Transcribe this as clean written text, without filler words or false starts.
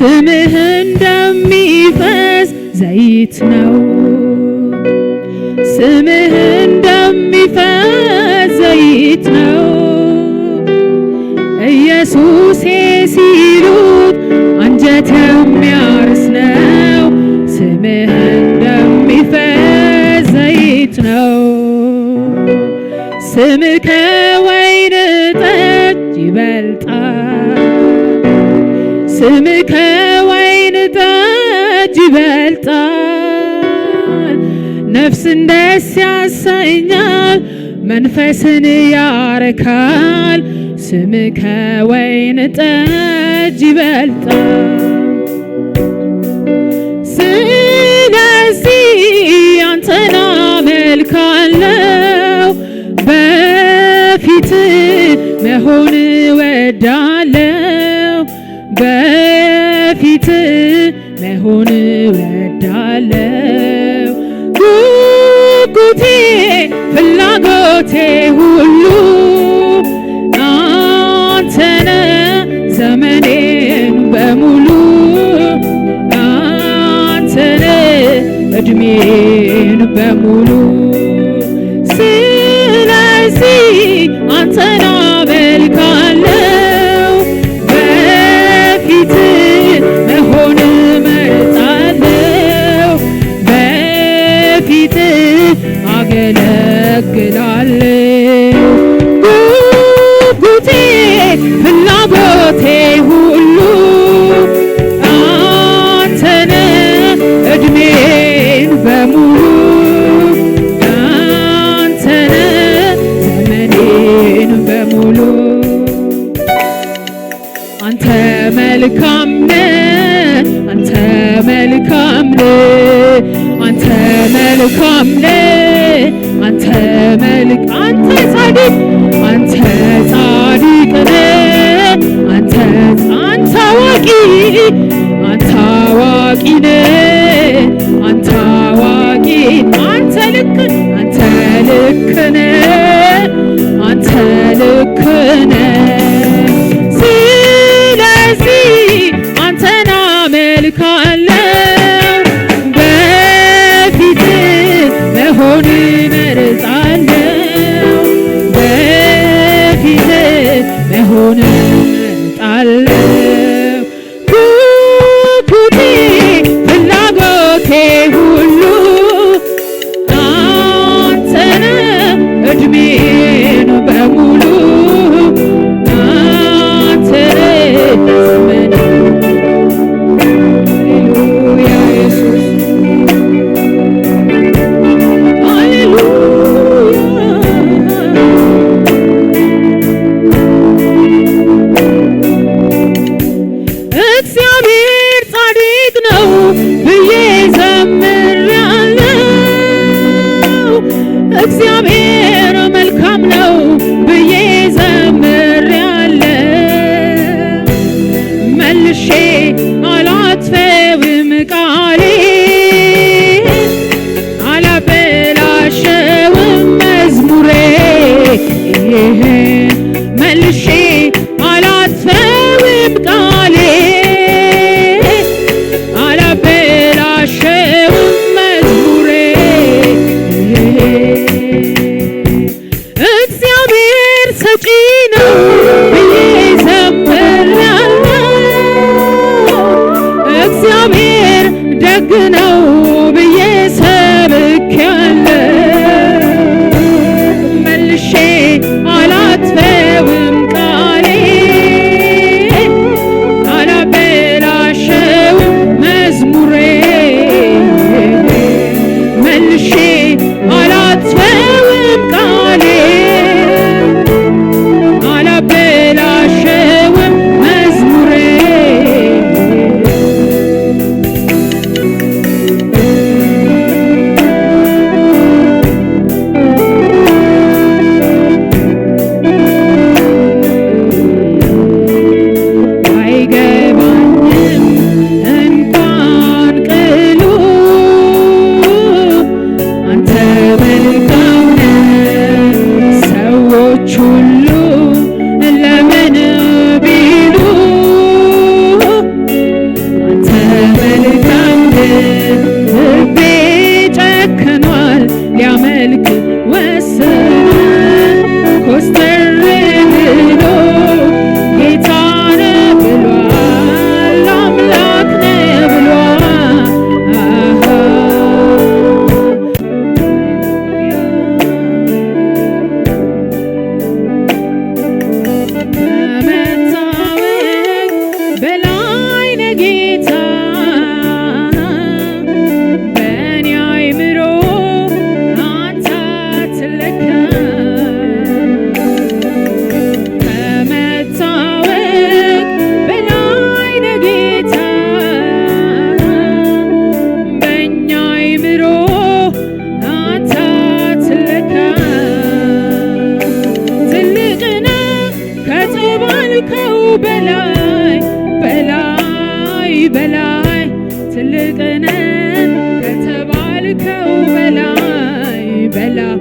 ስምህ እንደሚፈስ ዘይት ነው። ስምህ እንደሚፈስ ዘይት ነው። ኢየሱሴ ሲሉት አንጀት የሚያርስ ነው። ስምህ እንደሚፈስ ዘይት ነው። ስምህ ከወይን ጠጅ ይበልጣል። ስምህ ከወይን ጠጅ ይበልጣል። ነፍስን ደስ ያሰኛል፣ መንፈስን ያረካል። ስምህ ከወይን ጠጅ ይበልጣል። ስለዚህ አንተን አመልካለሁ፣ በፊትህ መሆን እወዳለሁ፣ በፊትህ መሆን እወዳለሁ። ጉጉቴ ፍላጎቴ ሁሉ አንተነ ዘመኔን በሙሉ አንተነ እድሜን በሙሉ። ስለዚህ አንተን አመልካለሁ፣ በፊትህ መሆን እመርጣለሁ፣ በፊትህ አገለግላለሁ። ጉጉቴ ፍላጎቴ ሁሉ አንተነ እድሜን በሙሉ አንተነ ዘመኔን በሙሉ። አንተ መልካም ነህ፣ አንተ መልካም ነህ፣ አንተ መልካም ነህ፣ አንተ ጻድቅ፣ አንተ ጻድቅ ነህ፣ አንተ አዋቂ፣ አንተ አዋቂ ነህ፣ አንተ አዋቂ፣ አንተ ልክ ነህ፣ አንተ ልክ ነህ። ስለዚህ አንተን አመልካለሁ፣ በፊትህ መሆን እመርጣለሁ፣ በፊትህ መሆን እመርጣለሁ። ጉጉቴ ፍላጎቴ ሁሉ አንተነ እድሜን በሙሉ አንተነ ዘመኔን። ሃሌሉያ ኢየሱስ ሃሌሉያ። እግዚአብሔር ጻድቅ ነው ብዬ ዘምሬአለሁ፣ እግዚአብሔር መልካም ነው ብዬ ዘምሬአለሁ። መልሼ አላጥፈውም ቃሌን፣ አላበላሸውም መዝሙሬ። መልሼ አላጥፈውም ቃሌን፣ አላበላሸውም መዝሙሬ። እግዚአብሔር ሰጪ ነው ብዬ ዘምሬአለሁ፣ እግዚአብሔር ደግ ነው ብዬ ሰብኬአለሁ። መልሼ አላጥፈውም ቃሌን፣ አላበላሸውም መዝሙሬ። መልሼ አላጥፈውም ቃሌን፣ አላበላሸውም መዝሙሬ። ጌታ በእኔ አይምሮ አንተ አትለካም። ከመታወቅ በላይ ነህ ጌታ በእኛ አይምሮ አንተ አትለካም። ትልቅ ነህ ከተባልከው በላይ በላይ በላይ ትልቅ ነህ ከተባልከው በላይ በላይ